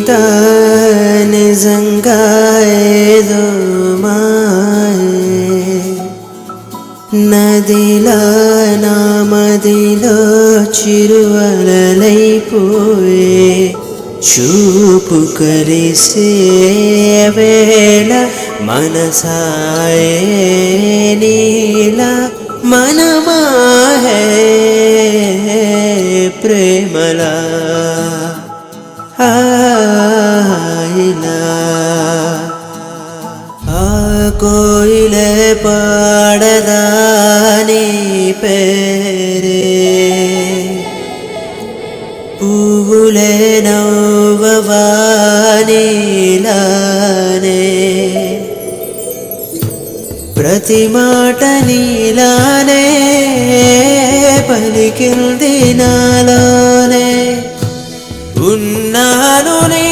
ఏమిటా నిజంగా ఏదో మాయే నదిలా నా మదిలో చిరువలలైపోయే చూపు కలిసే వేళ మనసాయే నీలా మనమాహే ప్రేమలా ఆయిలా ఆ కోయిలే పాడదా నీ పేరే పువ్వులే నవ్వవా నీలానే ప్రతి మాట నీలానే పలికింది నాలోనే ఉన్నాను నీ